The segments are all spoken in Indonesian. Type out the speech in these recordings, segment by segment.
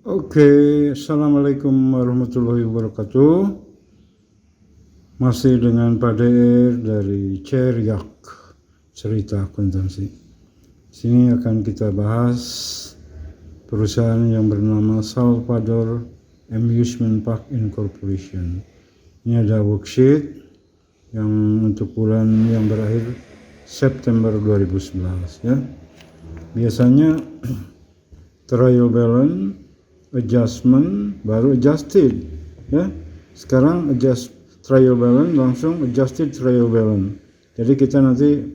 Oke, Assalamualaikum warahmatullahi wabarakatuh. Masih dengan Pak DR dari Ceriak, cerita akuntansi. Sini akan kita bahas perusahaan yang bernama Salvador Amusement Park Incorporation. Ini ada worksheet yang untuk bulan yang berakhir September 2011 ya. Biasanya trial balance, adjustment, baru adjusted ya. Sekarang trial balance langsung adjusted trial balance. Jadi kita nanti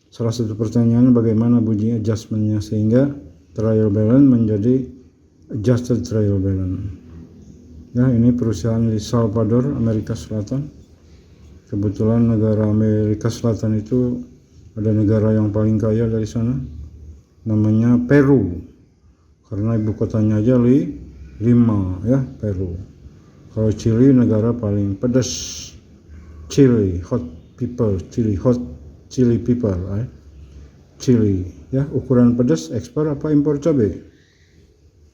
salah satu pertanyaan bagaimana bunyi adjustmentnya sehingga trial balance menjadi adjusted trial balance. Ya, ini perusahaan di Salvador, Amerika Selatan. Kebetulan negara Amerika Selatan itu ada negara yang paling kaya dari sana, namanya Peru. Karena ibu kotanya aja Lima ya, Peru. Kalau Chili negara paling pedas, chili hot pepper Chili ya. Ukuran pedas ekspor apa impor cabai?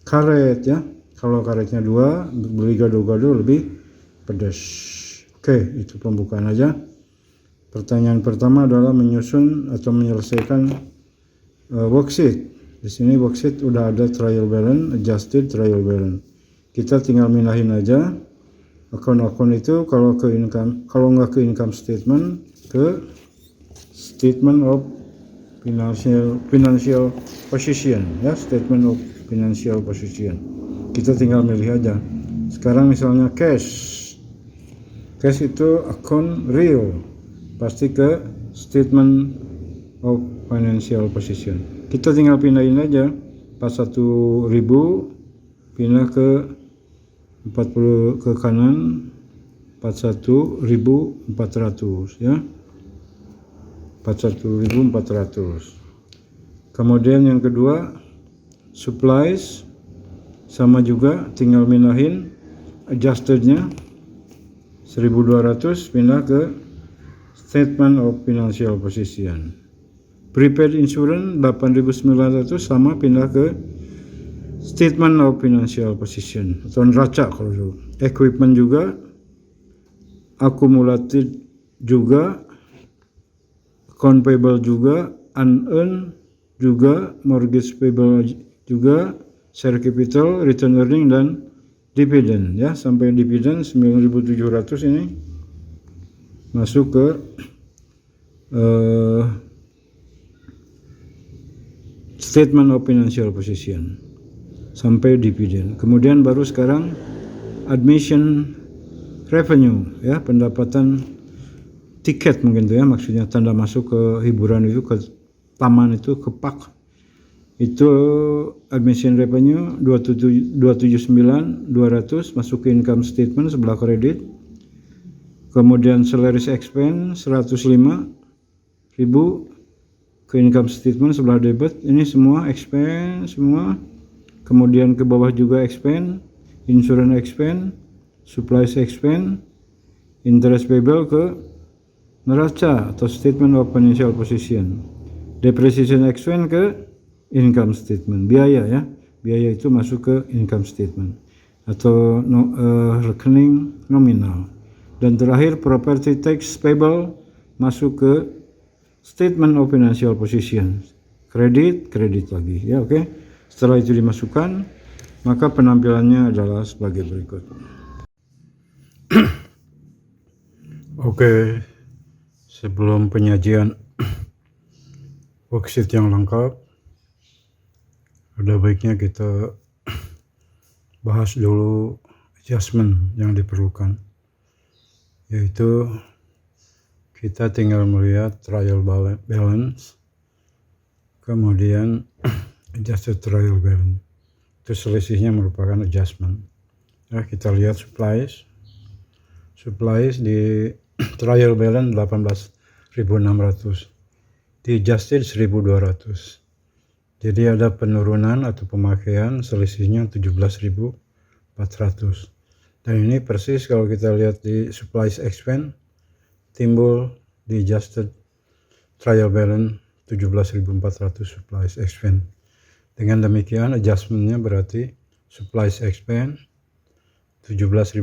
Karet ya. Kalau karetnya 2, beli gado-gado lebih pedas. Oke, itu pembukaan aja. Pertanyaan pertama adalah menyusun atau menyelesaikan worksheet. Di sini worksheet udah ada trial balance, adjusted trial balance. Kita tinggal mindahin aja akun-akun itu kalau nggak ke income statement, ke statement of financial position ya, statement of financial position. Kita tinggal milih aja. Sekarang misalnya cash itu akun real, pasti ke statement of financial position. Kita tinggal pindahin aja 41.000 pindah ke 40 ke kanan 41.400 ya. 41.400. Kemudian yang kedua supplies sama juga, tinggal pindahin adjustednya 1.200 pindah ke statement of financial position. Prepaid insurance 8.900 sama pindah ke statement of financial position atau neraca kalau dulu. Equipment juga, accumulated juga, account payable juga, unearned juga, mortgage payable juga, share capital, return earning dan dividend ya. Sampai dividend 9.700 ini masuk ke statement of financial position sampai dividen. Kemudian baru sekarang admission revenue ya, pendapatan tiket mungkin tuh ya, maksudnya tanda masuk ke hiburan itu, ke taman itu, ke park itu. Admission revenue 279.200 masuk ke income statement sebelah kredit. Kemudian salaries expense 105.000 ke income statement sebelah debit. Ini semua expense semua. Kemudian ke bawah juga expense, insurance expense, supplies expense, interest payable ke neraca atau statement of financial position. Depreciation expense ke income statement. Biaya ya, biaya itu masuk ke income statement atau rekening nominal. Dan terakhir property tax payable masuk ke statement of financial position, kredit lagi ya. Oke. Setelah itu dimasukkan, maka penampilannya adalah sebagai berikut. Oke, sebelum penyajian worksheet yang lengkap, ada baiknya kita bahas dulu adjustment yang diperlukan, yaitu kita tinggal melihat trial balance, kemudian adjusted trial balance. Itu selisihnya merupakan adjustment. Ya, kita lihat supplies di trial balance 18.600, di adjusted 1.200. Jadi ada penurunan atau pemakaian, selisihnya 17.400. Dan ini persis kalau kita lihat di supplies expense, timbul di adjusted trial balance 17.400 supplies expense. Dengan demikian adjustmentnya berarti supplies expense 17.400,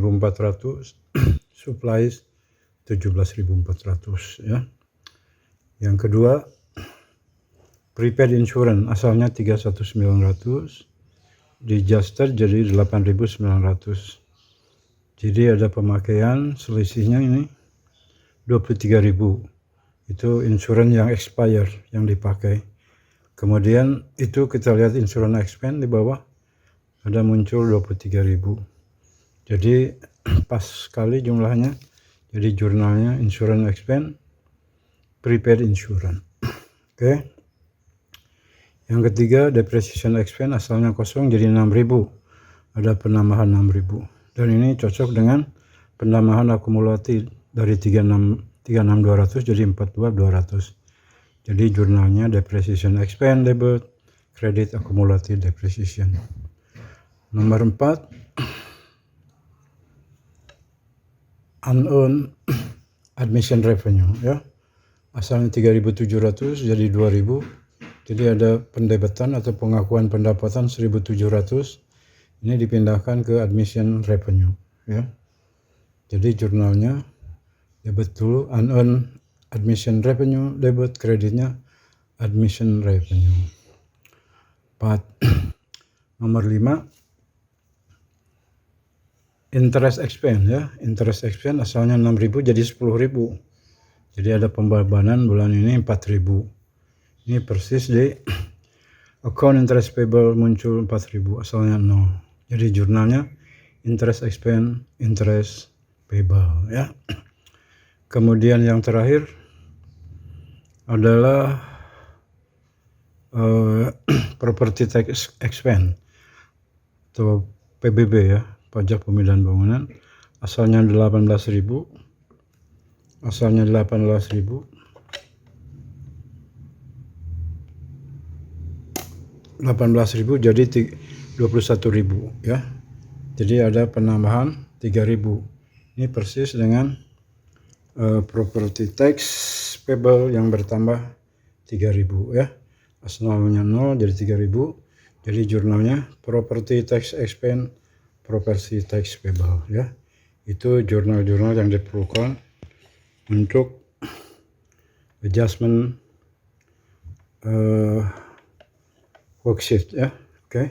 supplies 17.400 ya. Yang kedua, prepaid insurance asalnya 31.900, di-adjusted jadi 8.900. Jadi ada pemakaian selisihnya ini 23.000. Itu insurance yang expire yang dipakai. Kemudian itu kita lihat insurance expense di bawah ada muncul 23.000. Jadi pas sekali jumlahnya. Jadi jurnalnya insurance expense, prepaid insurance. Oke. Yang ketiga, depreciation expense asalnya kosong jadi 6.000. Ada penambahan 6.000. Dan ini cocok dengan penambahan akumulatif dari 36.200 jadi 42.200. Jadi jurnalnya depreciation expense debit, kredit akumulatif depreciation. Nomor 4, unearned admission revenue ya. Asalnya 3.700 jadi 2.000. Jadi ada pendebetan atau pengakuan pendapatan 1.700. Ini dipindahkan ke admission revenue ya. Jadi jurnalnya debit dulu unearned admission revenue, debit kreditnya admission revenue. 4. Nomor 5, interest expense ya. Interest expense asalnya 6.000 jadi 10.000. Jadi ada pembebanan bulan ini 4.000. Ini persis di account interest payable muncul 4.000 asalnya 0. Jadi jurnalnya interest expense, interest payable ya. Kemudian yang terakhir adalah property tax expense atau PBB ya, pajak pemilihan bangunan. Asalnya 18.000. Asalnya 18.000. 18.000 jadi 21.000 ya. Jadi ada penambahan 3.000. Ini persis dengan property tax payable yang bertambah 3.000 ya. Asalnya 0 jadi 3.000. Jadi jurnalnya property tax expense, property tax payable ya. Itu jurnal-jurnal yang diperlukan untuk adjustment worksheet ya. Oke.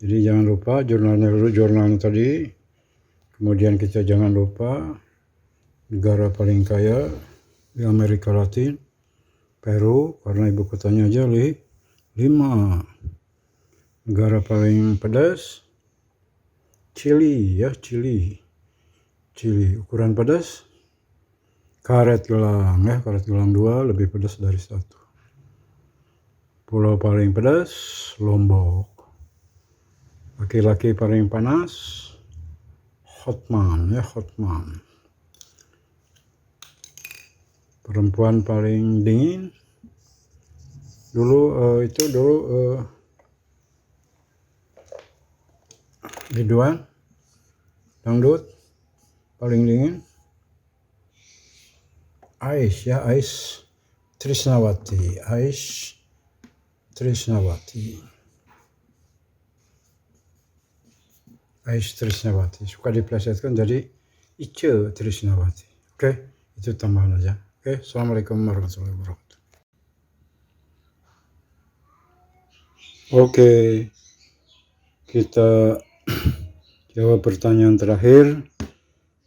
Jadi jangan lupa jurnalnya dulu, jurnalnya tadi. Kemudian kita jangan lupa negara paling kaya di Amerika Latin, Peru, karena ibu kotanya aja 5. Negara paling pedas, Chili ya, Chili. Ukuran pedas, karet gelang ya, karet gelang 2 lebih pedas dari 1. Pulau paling pedas, Lombok. Laki-laki paling panas, Hotman ya, Hotman. Perempuan paling dingin Ridwan dangdut paling dingin Ais ya, Ais Trisnawati. Suka diplesetkan jadi Ice Trisnawati. Oke, itu tambahan aja. Oke, assalamualaikum warahmatullahi wabarakatuh. Oke, kita jawab pertanyaan terakhir,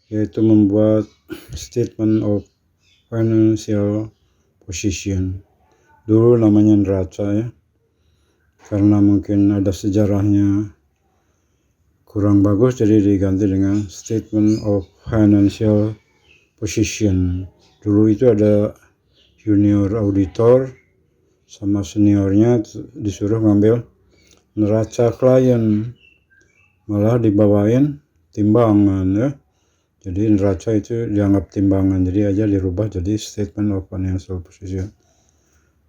yaitu membuat statement of financial position. Dulu namanya neraca ya, karena mungkin ada sejarahnya kurang bagus, jadi diganti dengan statement of financial position. Dulu itu ada junior auditor sama seniornya disuruh ngambil neraca klien, malah dibawain timbangan ya. Jadi neraca itu dianggap timbangan, jadi aja dirubah jadi statement of financial position.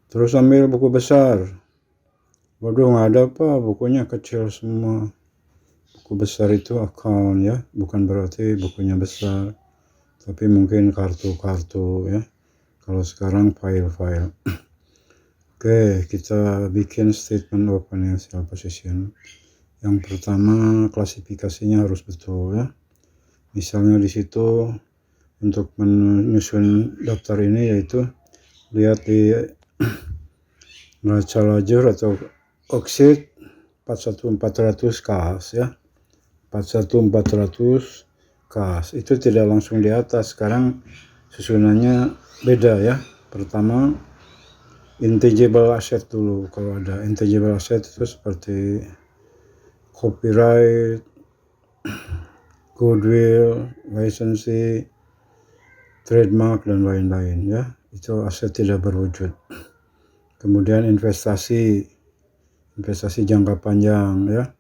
Terus ambil buku besar. Waduh, nggak ada apa, bukunya kecil semua. Buku besar itu account ya, bukan berarti bukunya besar, tapi mungkin kartu-kartu ya. Kalau sekarang file-file. Oke, kita bikin statement of financial position. Yang pertama, klasifikasinya harus betul ya. Misalnya di situ untuk menyusun daftar ini yaitu lihat di neraca lajur atau worksheet 41400 kas ya. 41400 kas itu tidak langsung di atas. Sekarang susunannya beda ya. Pertama intangible asset dulu. Kalau ada intangible asset itu seperti copyright, goodwill, lisensi, trademark dan lain-lain ya. Itu aset tidak berwujud. Kemudian investasi jangka panjang ya.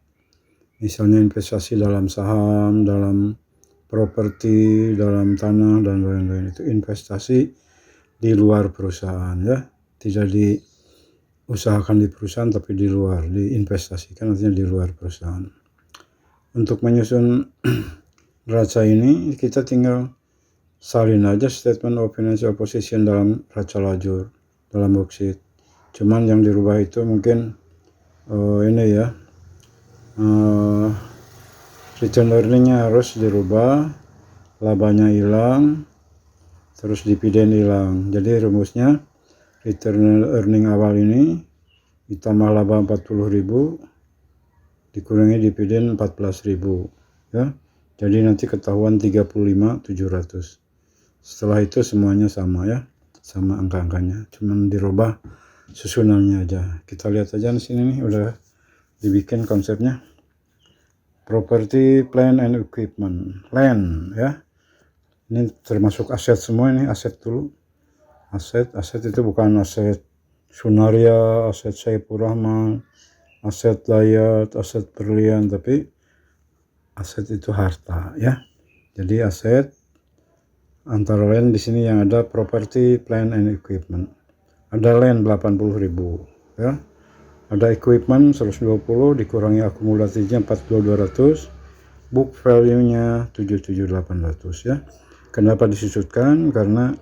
Misalnya investasi dalam saham, dalam properti, dalam tanah dan lain-lain. Itu investasi di luar perusahaan ya. Tidak diusahakan di perusahaan tapi di luar, diinvestasikan artinya di luar perusahaan. Untuk menyusun neraca ini kita tinggal salin aja statement of financial position dalam neraca lajur, dalam worksheet. Cuman yang dirubah itu mungkin ini ya, return earningnya harus dirubah, labanya hilang, terus dividen hilang. Jadi rumusnya return earning awal ini ditambah laba 40.000 dikurangi dividen 14.000 ya. Jadi nanti ketahuan 35.700. Setelah itu semuanya sama ya, sama angka-angkanya, cuman dirubah susunannya aja. Kita lihat aja di sini nih, udah dibikin konsepnya. Property, plant and equipment. Land ya. Ini termasuk aset semua, ini aset dulu. Aset itu bukan aset Sunaria, aset Saiful Rahman, aset Dayat, aset berlian, tapi aset itu harta ya. Jadi aset antara lain di sini yang ada property, plant and equipment. Ada land 80.000 ya. Ada equipment 120 dikurangi akumulasinya 4200, book value-nya 77800 ya. Kenapa disusutkan? Karena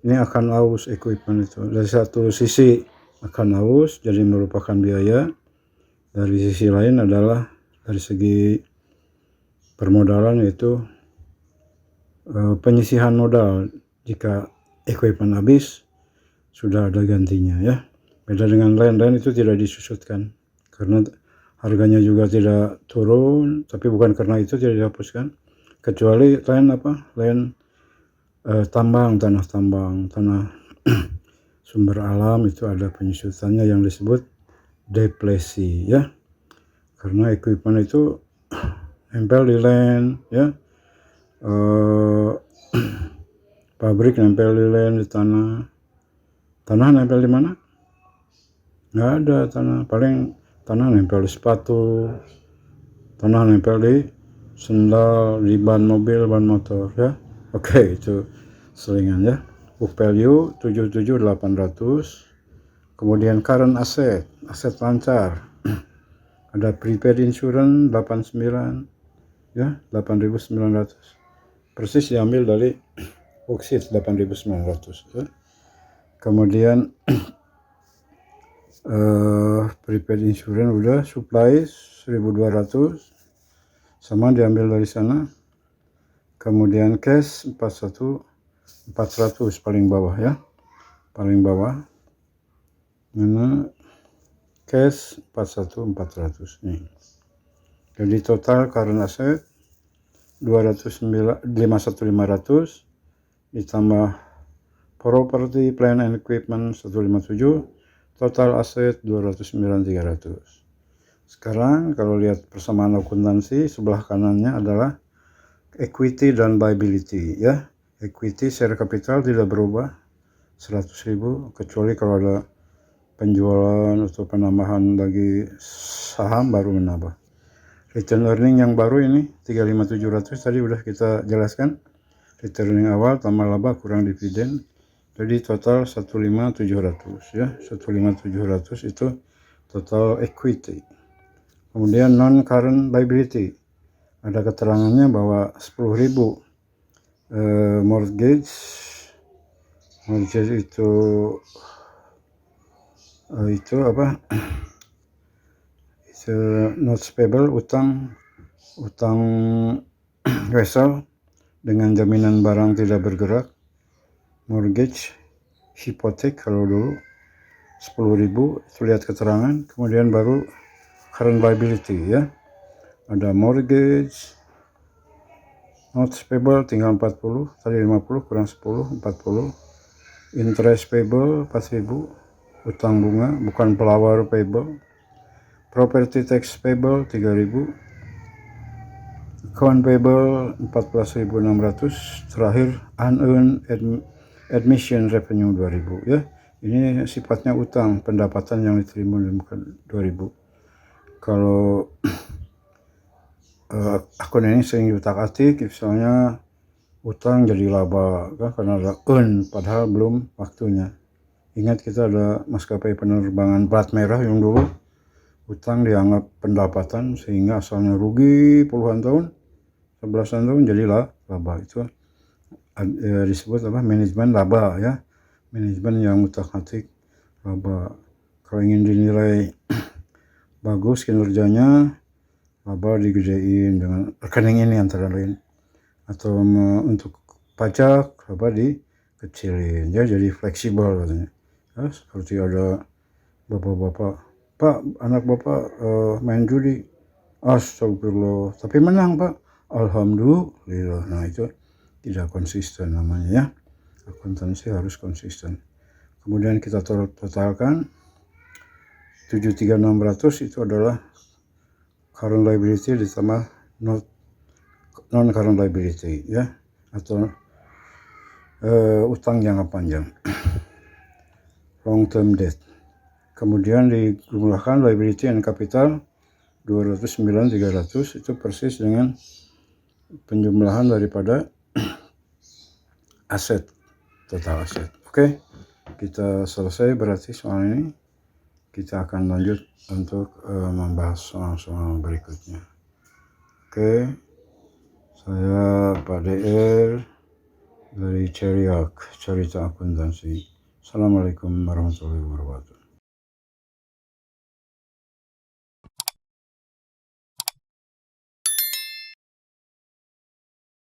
ini akan aus equipment itu. Dari satu sisi akan aus, jadi merupakan biaya. Dari sisi lain adalah dari segi permodalan, yaitu penyisihan modal. Jika equipment habis, sudah ada gantinya ya. Beda dengan land itu tidak disusutkan karena harganya juga tidak turun, tapi bukan karena itu tidak dihapuskan. Kecuali land tambang, tanah tambang, tanah sumber alam itu ada penyusutannya yang disebut depresi ya. Karena equipment itu nempel di land ya. Pabrik nempel di land, di tanah. Tanah nempel di mana? Nggak ada tanah. Paling tanah nempel di sepatu, tanah nempel di sendal, di ban mobil, ban motor ya. Oke, itu selingan ya. Book value 77.800. Kemudian current asset, aset lancar. Ada prepaid insurance 89 ya, 8.900. Persis diambil dari worksheet 8.900 ya. Kemudian prepaid insurance udah, supply 1.200 sama diambil dari sana. Kemudian cash 400 paling bawah ya, paling bawah. Mana cash 400 nih. Jadi total current asset 51.500 ditambah property, plant and equipment 157, total aset 209.300. Sekarang kalau lihat persamaan akuntansi, sebelah kanannya adalah equity dan liability ya. Equity share capital tidak berubah 100.000 kecuali kalau ada penjualan atau penambahan lagi saham baru menambah. Return earning yang baru ini 35.700 tadi udah kita jelaskan. Return earning awal tambah laba kurang dividen. Jadi total 15.700 ya. 15.700 itu total equity. Kemudian non current liability. Ada keterangannya bahwa 10.000 mortgage itu itu apa? Itu notes payable, utang wesel dengan jaminan barang tidak bergerak. Mortgage, hipotek kalau dulu 10.000 itu lihat keterangan. Kemudian baru current liability ya. Ada mortgage, notes payable tinggal 40, tadi 50 kurang 10, 40. Interest payable 4.000, utang bunga bukan pelawar payable. Property tax payable 3.000. Account payable 14.600. Terakhir unearned admission revenue 2.000 ya. Ini sifatnya utang, pendapatan yang diterima bukan 2.000. Kalau akun ini sering diutak-atik, misalnya utang jadi laba kan, karena ada earn padahal belum waktunya. Ingat kita ada maskapai penerbangan plat merah yang dulu utang dianggap pendapatan sehingga asalnya rugi puluhan tahun, 11 tahun jadilah laba. Itu disebut apa, manajemen laba ya, manajemen yang utak-atik laba. Kalau ingin dinilai bagus kinerjanya, laba digedein dengan rekening ini antara lain, atau untuk pajak laba dikecilin ya, jadi fleksibel katanya ya. Seperti ada bapak-bapak, Pak, anak bapak main judi, astagfirullah, tapi menang Pak, alhamdulillah. Nah itu tidak konsisten namanya ya. Akuntansi harus konsisten. Kemudian kita totalkan 73.600 itu adalah current liability ditambah non current liability ya, atau utang jangka panjang, long term debt. Kemudian dijumlahkan liability and capital 209.300, itu persis dengan penjumlahan daripada aset, total aset. Oke, kita selesai berarti soal ini. Kita akan lanjut untuk membahas soal-soal berikutnya. Oke, saya Pak DR dari Ceriak, Cerita Akuntansi. Assalamualaikum warahmatullahi wabarakatuh.